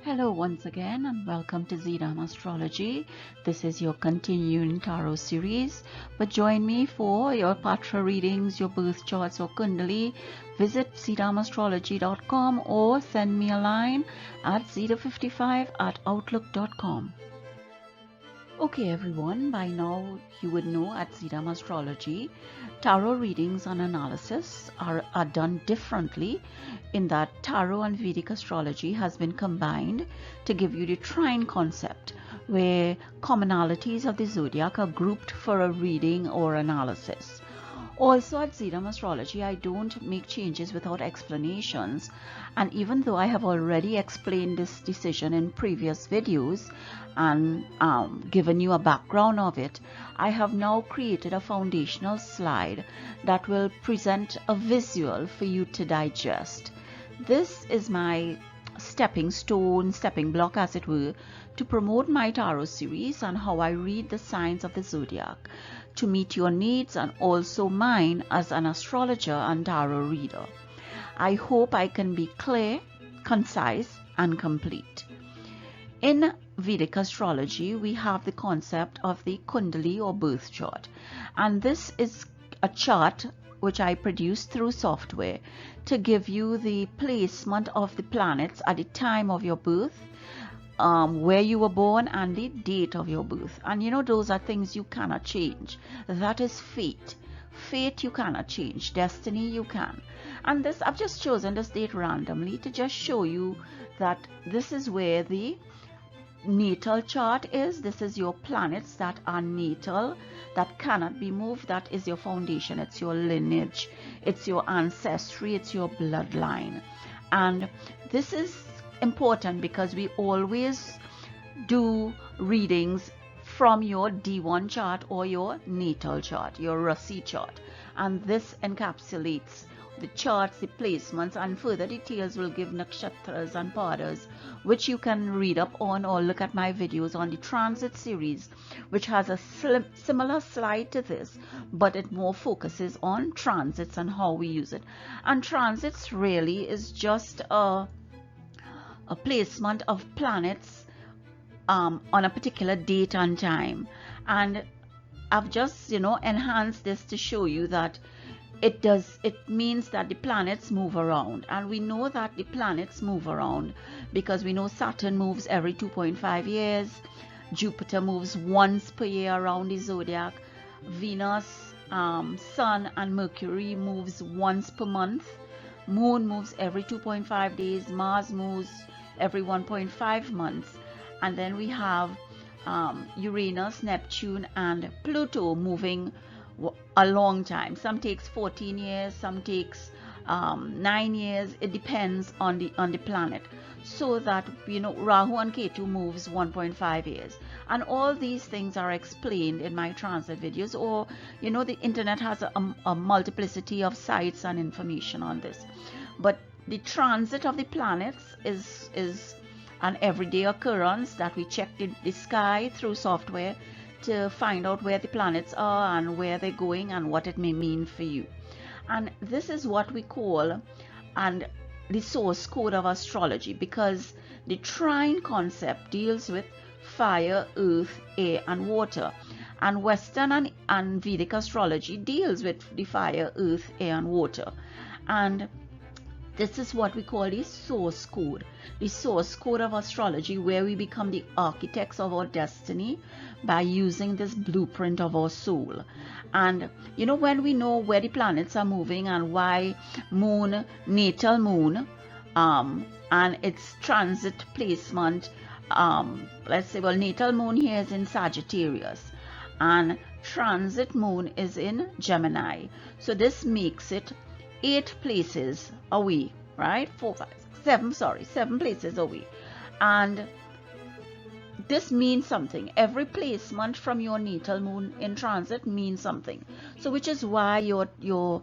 Hello once again and welcome to Zidam Astrology. This is your continuing tarot series, but join me for your Patra readings, your birth charts or Kundali. Visit zidamastrology.com or send me a line at zida55@outlook.com. Okay everyone, by now you would know at Zidam Astrology, tarot readings and analysis are done differently in that tarot and Vedic astrology has been combined to give you the trine concept, where commonalities of the zodiac are grouped for a reading or analysis. Also at Zidam Astrology, I don't make changes without explanations, and even though I have already explained this decision in previous videos and given you a background of it, I have now created a foundational slide that will present a visual for you to digest. This is my stepping block as it were, to promote my tarot series and how I read the signs of the zodiac to meet your needs and also mine as an astrologer and tarot reader. I hope I can be clear, concise and complete. In Vedic astrology, we have the concept of the Kundali or birth chart, and this is a chart which I produced through software to give you the placement of the planets at the time of your birth, where you were born and the date of your birth. And you know, those are things you cannot change. That is fate. Fate you cannot change, destiny you can. And this, I've just chosen this date randomly to just show you that this is where the natal chart is. This is your planets that are natal, that cannot be moved. That is your foundation, it's your lineage, it's your ancestry, it's your bloodline. And this is important because we always do readings from your D1 chart or your natal chart, your Rasi chart, and this encapsulates the charts, the placements, and further details will give nakshatras and padas, which you can read up on or look at my videos on the transit series, which has a similar slide to this, but it more focuses on transits and how we use it. And transits really is just a placement of planets on a particular date and time. And I've just enhanced this to show you that it means that the planets move around, and we know that the planets move around because we know Saturn moves every 2.5 years, Jupiter moves once per year around the zodiac, Venus, Sun and Mercury moves once per month, Moon moves every 2.5 days, Mars moves every 1.5 months, and then we have Uranus, Neptune and Pluto moving a long time. Some takes 14 years, some takes 9 years. It depends on the planet. So that Rahu and Ketu moves 1.5 years, and all these things are explained in my transit videos, or the internet has a multiplicity of sites and information on this. But the transit of the planets is an everyday occurrence that we check the sky through software to find out where the planets are and where they're going and what it may mean for you. And this is what we call the source code of astrology, because the trine concept deals with fire, earth, air and water, and Western and Vedic astrology deals with the fire, earth, air and water. And this is what we call the source code of astrology, where we become the architects of our destiny by using this blueprint of our soul. And when we know where the planets are moving and why natal moon and its transit placement, let's say, well, natal moon here is in Sagittarius and transit moon is in Gemini, so this makes it 8 places away, right? 7 places away. And this means something. Every placement from your natal moon in transit means something. So which is why your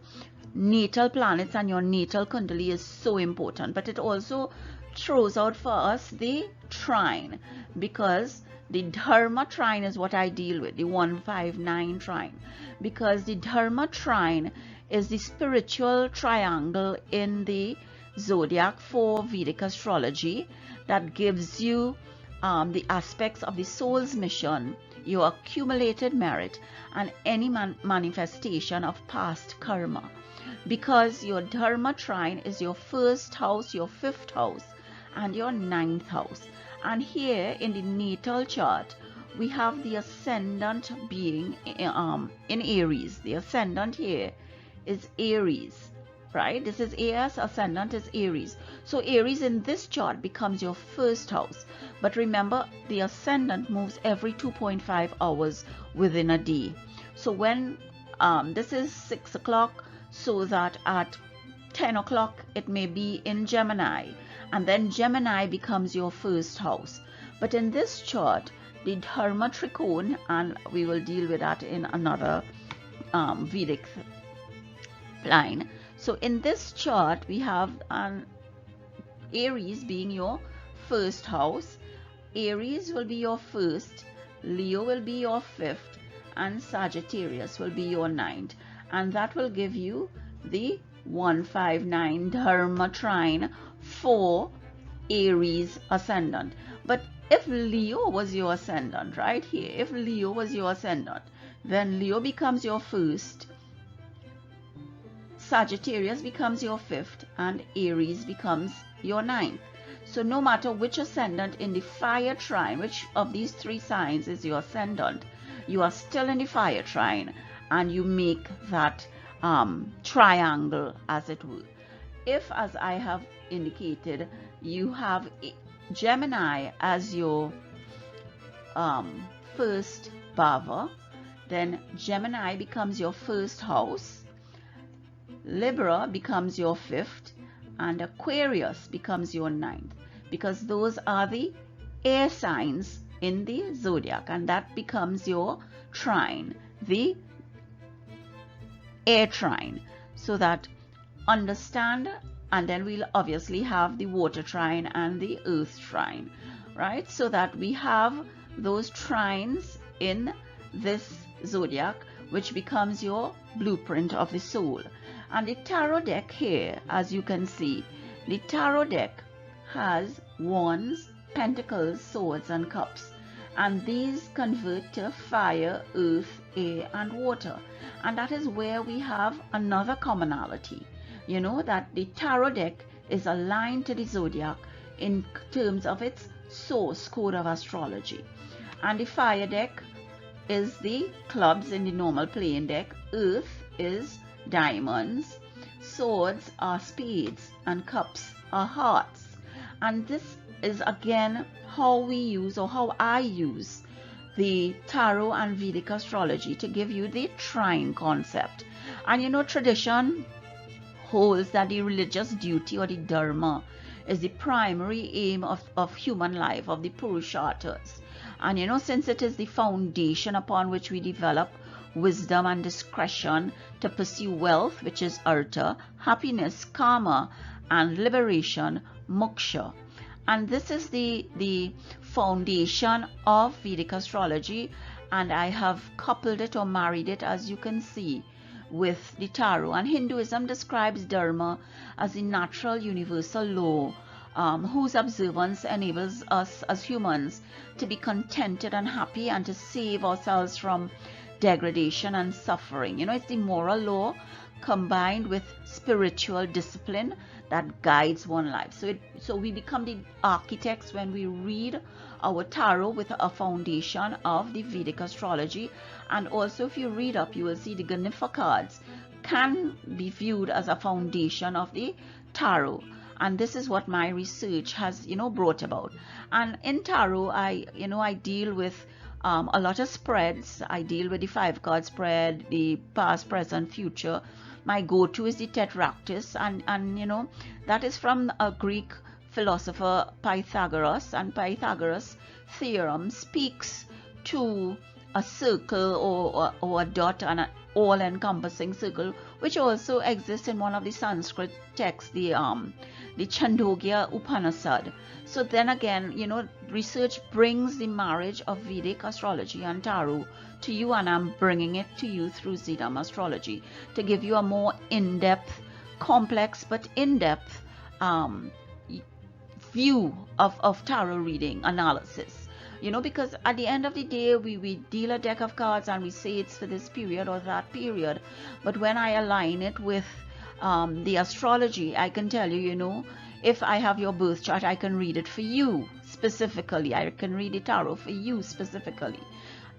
natal planets and your natal Kundali is so important. But it also throws out for us the trine, because the Dharma trine is what I deal with, the 159 trine, because the Dharma trine is the spiritual triangle in the zodiac for Vedic astrology that gives you the aspects of the soul's mission, your accumulated merit, and any manifestation of past karma. Because your Dharma trine is your first house, your fifth house, and your ninth house. And here in the natal chart, we have the ascendant being in Aries. The ascendant here is Aries, right? This is AS, ascendant is Aries. So Aries in this chart becomes your first house. But remember, the ascendant moves every 2.5 hours within a day. So when this is 6 o'clock, so that at 10 o'clock it may be in Gemini, and then Gemini becomes your first house. But in this chart, the Dharma Trikone, and we will deal with that in another Vedic line. So in this chart, we have Aries being your first house. Aries will be your first, Leo will be your fifth, and Sagittarius will be your ninth. And that will give you the 159 Dharma trine for Aries ascendant. But if Leo was your ascendant, right here, if Leo was your ascendant, then Leo becomes your first, Sagittarius becomes your fifth, and Aries becomes your ninth. So no matter which ascendant in the fire trine, which of these three signs is your ascendant, you are still in the fire trine, and you make that triangle, as it were. If, as I have indicated, you have Gemini as your first bhava, then Gemini becomes your first house, Libra becomes your fifth, and Aquarius becomes your ninth, because those are the air signs in the zodiac, and that becomes your trine, the air trine. So that understand, and then we'll obviously have the water trine and the earth trine, right? So that we have those trines in this zodiac, which becomes your blueprint of the soul. And the tarot deck here, as you can see, the tarot deck has wands, pentacles, swords, and cups. And these convert to fire, earth, air, and water. And that is where we have another commonality. You know that the tarot deck is aligned to the zodiac in terms of its source code of astrology. And the fire deck is the clubs in the normal playing deck. Earth is diamonds. Swords are spades, and cups are hearts. And this is again how we use, or how I use, the tarot and Vedic astrology to give you the trine concept. And you know, tradition holds that the religious duty, or the dharma, is the primary aim of human life, of the purusharthas. And you know, since it is the foundation upon which we develop wisdom and discretion to pursue wealth, which is artha, happiness, karma, and liberation, moksha. And this is the foundation of Vedic astrology, and I have coupled it or married it, as you can see, with the tarot. And Hinduism describes dharma as the natural universal law, whose observance enables us as humans to be contented and happy, and to save ourselves from degradation and suffering. You know, it's the moral law combined with spiritual discipline that guides one life. So we become the architects when we read our tarot with a foundation of the Vedic astrology. And also, if you read up, you will see the Ganifa cards can be viewed as a foundation of the tarot. And this is what my research has, you know, brought about. And in tarot, I deal with a lot of spreads. I deal with the 5-card spread, the past, present, future. My go-to is the Tetractys, and you know, that is from a Greek philosopher, Pythagoras. And Pythagoras' theorem speaks to a circle or a dot, and an all-encompassing circle, which also exists in one of the Sanskrit texts, the Chandogya Upanishad. So then again, you know, research brings the marriage of Vedic astrology and tarot to you, and I'm bringing it to you through Zidam Astrology to give you a more in-depth, complex but in-depth um, view of tarot reading analysis, because at the end of the day we deal a deck of cards and we say it's for this period or that period. But when I align it with the astrology, I can tell you, if I have your birth chart, I can read it for you specifically. I can read the tarot for you specifically.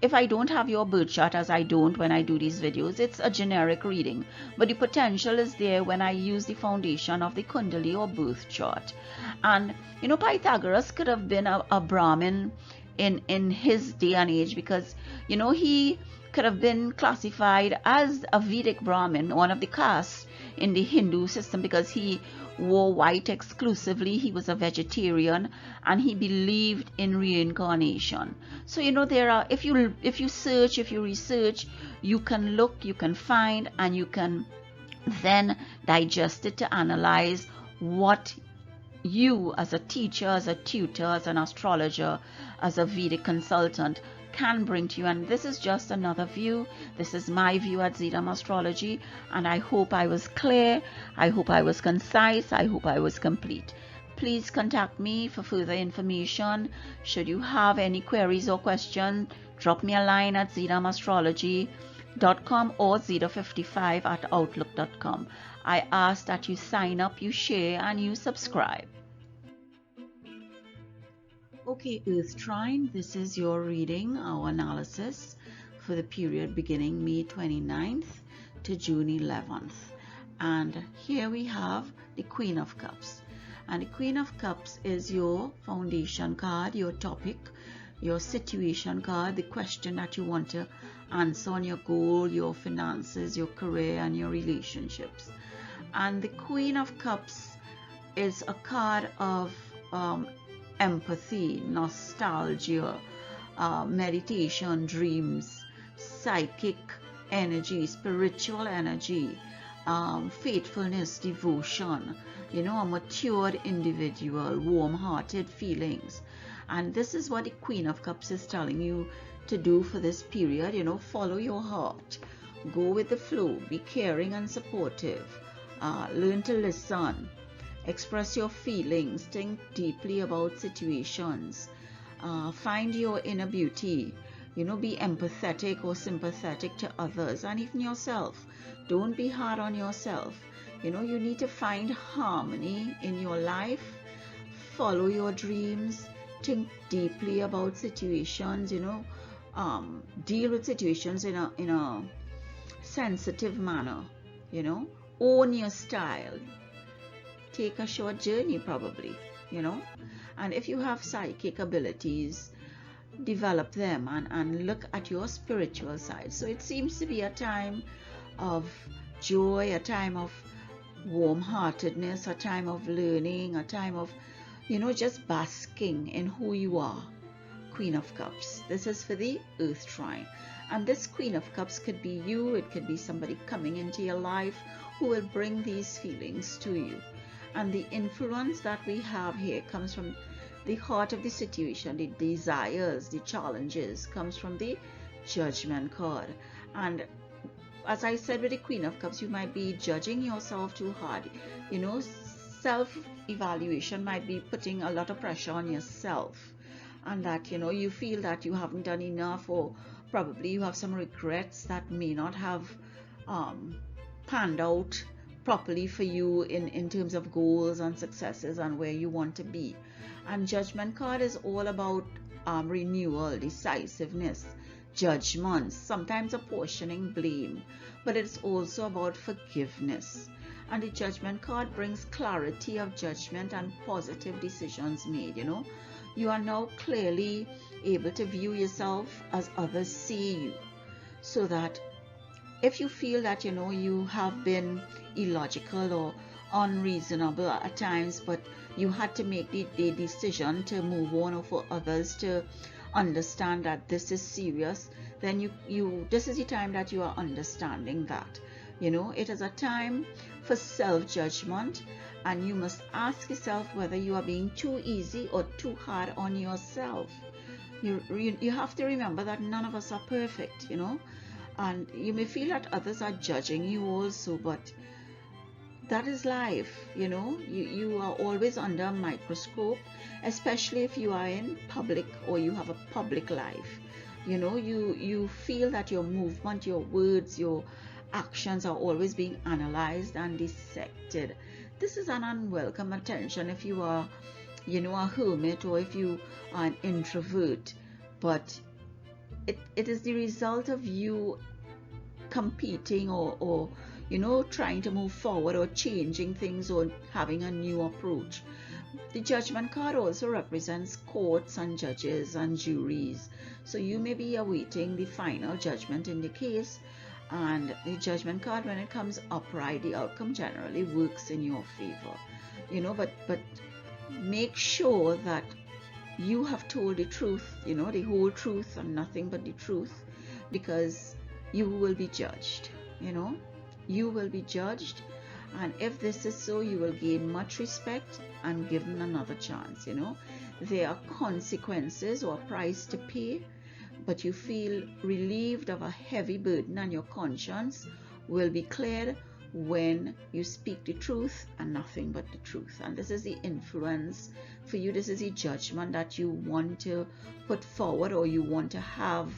If I don't have your birth chart, as I don't when I do these videos, it's a generic reading. But the potential is there when I use the foundation of the Kundali or birth chart. And, Pythagoras could have been a Brahmin in his day and age, because, he could have been classified as a Vedic Brahmin, one of the castes in the Hindu system, because he wore white exclusively, he was a vegetarian, and he believed in reincarnation. So there are, if you search, if you research, you can look, you can find, and you can then digest it to analyze what you as a teacher, as a tutor, as an astrologer, as a Vedic consultant can bring to you. And this is just another view. This is my view at Zidam Astrology, and I hope I was clear, I hope I was concise, I hope I was complete. Please contact me for further information. Should you have any queries or questions, drop me a line at zidamastrology.com or zida55@outlook.com. I ask that you sign up, you share, and you subscribe. Okay, Earth Trine, this is your reading, our analysis for the period beginning May 29th to June 11th. And here we have the Queen of Cups. And the Queen of Cups is your foundation card, your topic, your situation card, the question that you want to answer on your goal, your finances, your career, and your relationships. And the Queen of Cups is a card of empathy, nostalgia, meditation, dreams, psychic energy, spiritual energy, faithfulness, devotion, a matured individual, warm-hearted feelings. And this is what the Queen of Cups is telling you to do for this period. Follow your heart, go with the flow, be caring and supportive, learn to listen, express your feelings, think deeply about situations, find your inner beauty, be empathetic or sympathetic to others and even yourself. Don't be hard on yourself. You need to find harmony in your life, follow your dreams, think deeply about situations, deal with situations in a sensitive manner, own your style. Take a short journey probably, and if you have psychic abilities, develop them and look at your spiritual side. So it seems to be a time of joy, a time of warm-heartedness, a time of learning, a time of, just basking in who you are. Queen of Cups. This is for the Earth Trine. And this Queen of Cups could be you, it could be somebody coming into your life who will bring these feelings to you. And the influence that we have here comes from the heart of the situation, the desires, the challenges, comes from the Judgment card. And as I said with the Queen of Cups, you might be judging yourself too hard. Self-evaluation might be putting a lot of pressure on yourself, and that you feel that you haven't done enough, or probably you have some regrets that may not have panned out properly for you in terms of goals and successes and where you want to be. And Judgment card is all about renewal, decisiveness, judgments, sometimes apportioning blame, but it's also about forgiveness. And the Judgment card brings clarity of judgment and positive decisions made. You are now clearly able to view yourself as others see you, so that if you feel that you have been illogical or unreasonable at times, but you had to make the decision to move on, or for others to understand that this is serious, then this is the time that you are understanding that it is a time for self-judgment, and you must ask yourself whether you are being too easy or too hard on yourself. You have to remember that none of us are perfect, and you may feel that others are judging you also, but that is life. You are always under a microscope, especially if you are in public or you have a public life. You feel that your movement, your words, your actions are always being analyzed and dissected. This is an unwelcome attention if you are a hermit, or if you are an introvert. But it is the result of you competing, or trying to move forward, or changing things, or having a new approach. The Judgment card also represents courts and judges and juries. So you may be awaiting the final judgment in the case, and the Judgment card, when it comes upright, the outcome generally works in your favor. But make sure that you have told the truth, the whole truth and nothing but the truth, because you will be judged. You will be judged, and if this is so, you will gain much respect and given another chance. There are consequences or a price to pay, but you feel relieved of a heavy burden, and your conscience will be cleared when you speak the truth and nothing but the truth. And this is the influence for you. This is the judgment that you want to put forward, or you want to have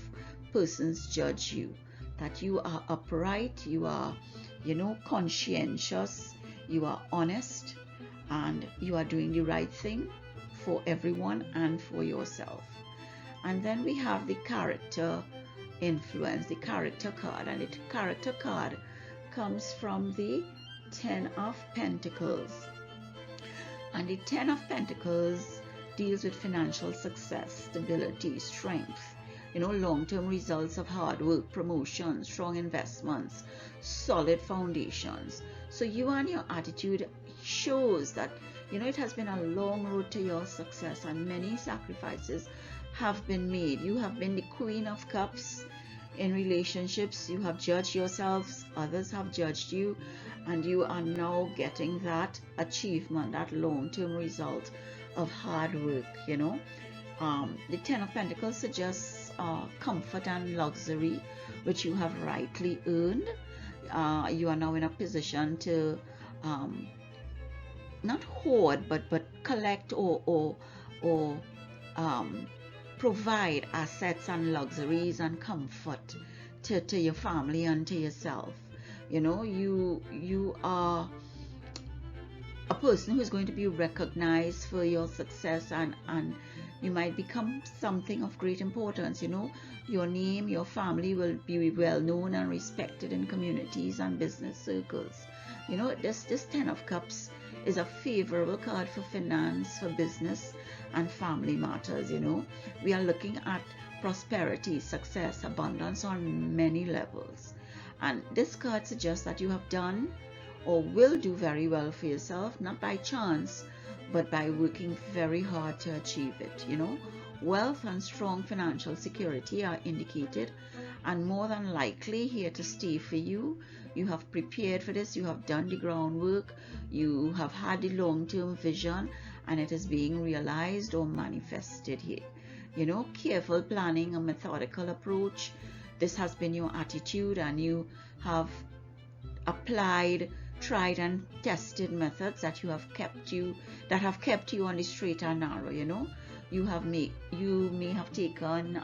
persons judge you, that you are upright, you are conscientious, you are honest, and you are doing the right thing for everyone and for yourself. And then we have the character influence, the character card, and the character card comes from the Ten of Pentacles. And the Ten of Pentacles deals with financial success, stability, strength, long-term results of hard work, promotions, strong investments, solid foundations. So you and your attitude shows that it has been a long road to your success, and many sacrifices have been made. You have been the Queen of Cups in relationships. You have judged yourselves, others have judged you, and you are now getting that achievement, that long-term result of hard work. The Ten of Pentacles suggests comfort and luxury, which you have rightly earned. You are now in a position to not hoard, but collect, or provide assets and luxuries and comfort to your family and to yourself. You are a person who is going to be recognized for your success, and you might become something of great importance. Your name, your family will be well known and respected in communities and business circles. This Ten of Cups is a favorable card for finance, for business and family matters. We are looking at prosperity, success, abundance on many levels. And this card suggests that you have done or will do very well for yourself, not by chance, but by working very hard to achieve it. Wealth and strong financial security are indicated, and more than likely here to stay for you. You have prepared for this, you have done the groundwork, you have had the long-term vision, and it is being realized or manifested here. Careful planning, a methodical approach. This has been your attitude, and you have applied tried and tested methods that have kept you on the straight and narrow. You may have taken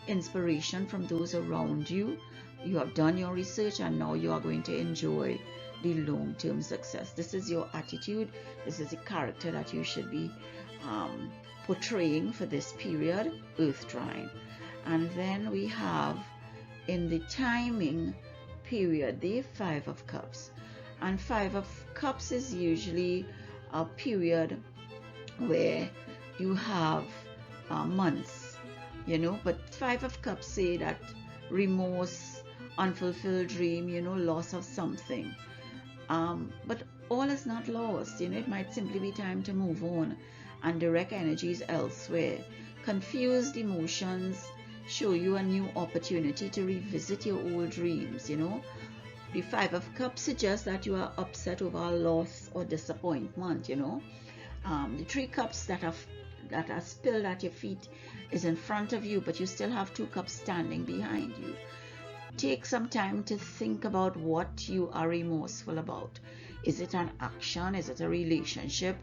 inspiration from those around you. You have done your research, and now you are going to enjoy the long-term success. This is your attitude. This is the character that you should be portraying for this period, Earth Trine. And then we have, in the timing period, the Five of Cups. And Five of Cups is usually a period where you have months, but Five of Cups say that remorse, unfulfilled dream, loss of something. But all is not lost. It might simply be time to move on and direct energies elsewhere. Confused emotions show you a new opportunity to revisit your old dreams. The Five of Cups suggests that you are upset over a loss or disappointment. The Three Cups that are spilled at your feet is in front of you, but you still have two cups standing behind you. Take some time to think about what you are remorseful about. Is it an action? Is it a relationship?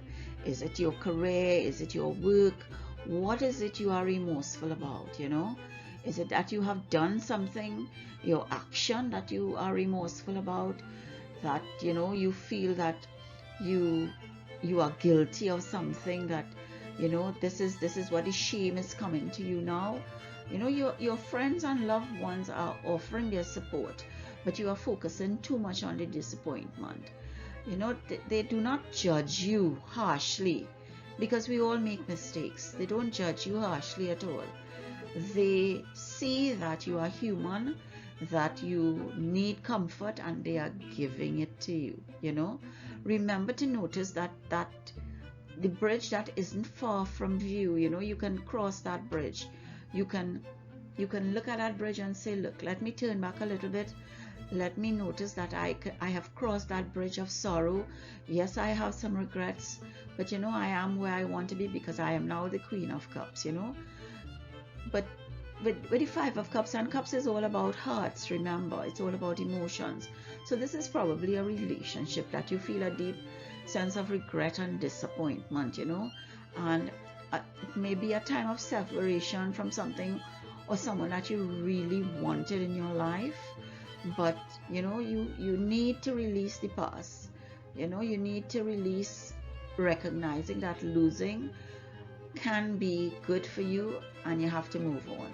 Is it your career? Is it your work? What is it you are remorseful about, you know? Is it that you have done something, your action that you are remorseful about, that, you know, you feel that you are guilty of something, that, you know, this is what the shame is coming to you now. You know, your friends and loved ones are offering their support, but you are focusing too much on the disappointment. You know, they do not judge you harshly, because we all make mistakes. They don't judge you harshly at all. They see that you are human, that you need comfort, and they are giving it to you, you know. Remember to notice that the bridge that isn't far from view, you know, you can cross that bridge. You can look at that bridge and say, look, let me turn back a little bit. Let me notice that I have crossed that bridge of sorrow. Yes, I have some regrets, but you know, I am where I want to be, because I am now the Queen of Cups, you know. But with the Five of Cups, and Cups is all about hearts, remember, it's all about emotions. So this is probably a relationship that you feel a deep sense of regret and disappointment, you know, and it may be a time of separation from something or someone that you really wanted in your life. But you know, you need to release the past. You know, you need to release recognizing that losing can be good for you, and you have to move on.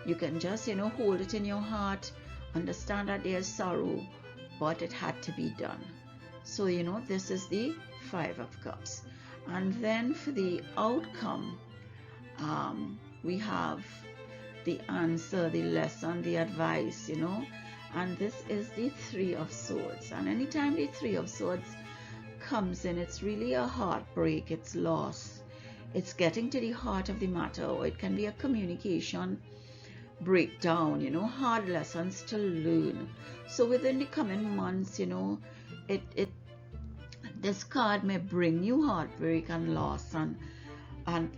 You can just, you know, hold it in your heart, understand that there's sorrow, but it had to be done. So, you know, this is the Five of Cups. And then for the outcome, we have the answer, the lesson, the advice, you know, and this is the Three of Swords. And anytime the Three of Swords comes in, it's really a heartbreak, it's loss, it's getting to the heart of the matter, or it can be a communication breakdown, you know, hard lessons to learn. So within the coming months, you know, this card may bring you heartbreak and loss, and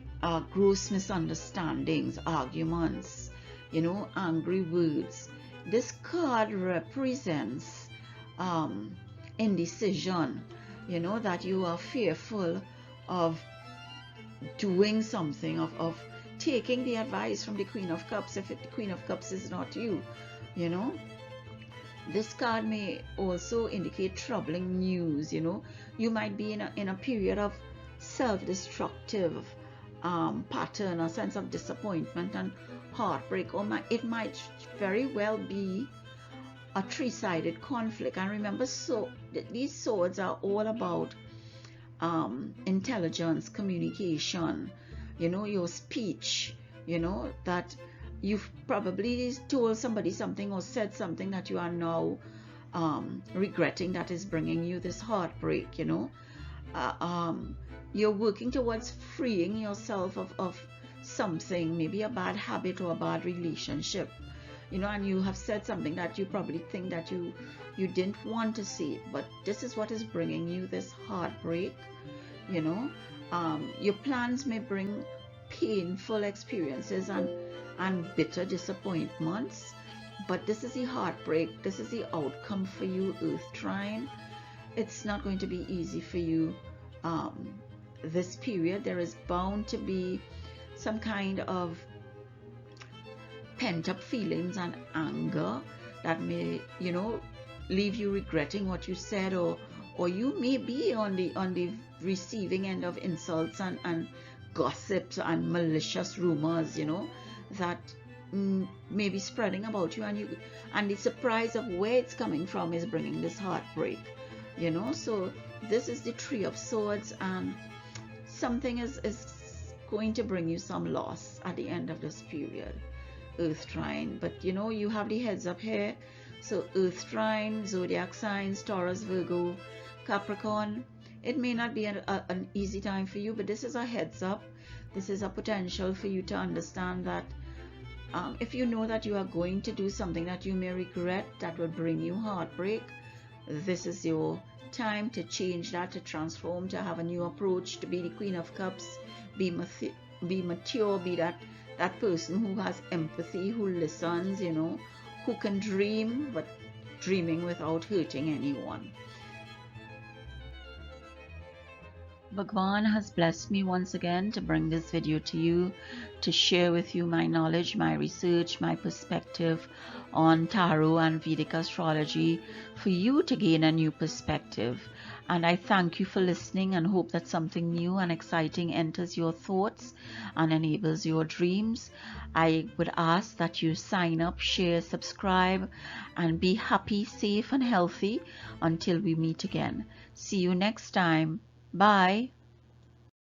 gross misunderstandings, arguments, you know, angry words. This card represents indecision, you know, that you are fearful of doing something, of taking the advice from the Queen of Cups if the Queen of Cups is not you, you know. This card may also indicate troubling news, you know. You might be in a period of self-destructive pattern, a sense of disappointment and heartbreak, or it might very well be a three-sided conflict. And remember, so these swords are all about intelligence, communication, you know, your speech, you know, that you've probably told somebody something or said something that you are now regretting, that is bringing you this heartbreak, you know. You're working towards freeing yourself of something, maybe a bad habit or a bad relationship, you know, and you have said something that you probably think that you didn't want to say, but this is what is bringing you this heartbreak, you know. Your plans may bring painful experiences and bitter disappointments, but this is the heartbreak, this is the outcome for you, Earth Trine. It's not going to be easy for you this period. There is bound to be some kind of pent up feelings and anger that may, you know, leave you regretting what you said, or you may be on the receiving end of insults and gossips and malicious rumors, you know, that may be spreading about you, and the surprise of where it's coming from is bringing this heartbreak, you know. So this is the Three of Swords, and something is going to bring you some loss at the end of this period, Earth Trine. But you know, you have the heads up here. So Earth Trine, zodiac signs, Taurus, Virgo, Capricorn. It may not be an easy time for you, but this is a heads up. This is a potential for you to understand that if you know that you are going to do something that you may regret, that will bring you heartbreak, this is your time to change that, to transform, to have a new approach, to be the Queen of Cups, be mature, be that person who has empathy, who listens, you know, who can dream, but dreaming without hurting anyone. Bhagwan has blessed me once again to bring this video to you, to share with you my knowledge, my research, my perspective on tarot and Vedic astrology, for you to gain a new perspective. And I thank you for listening and hope that something new and exciting enters your thoughts and enables your dreams. I would ask that you sign up, share, subscribe, and be happy, safe, and healthy until we meet again. See you next time. Bye.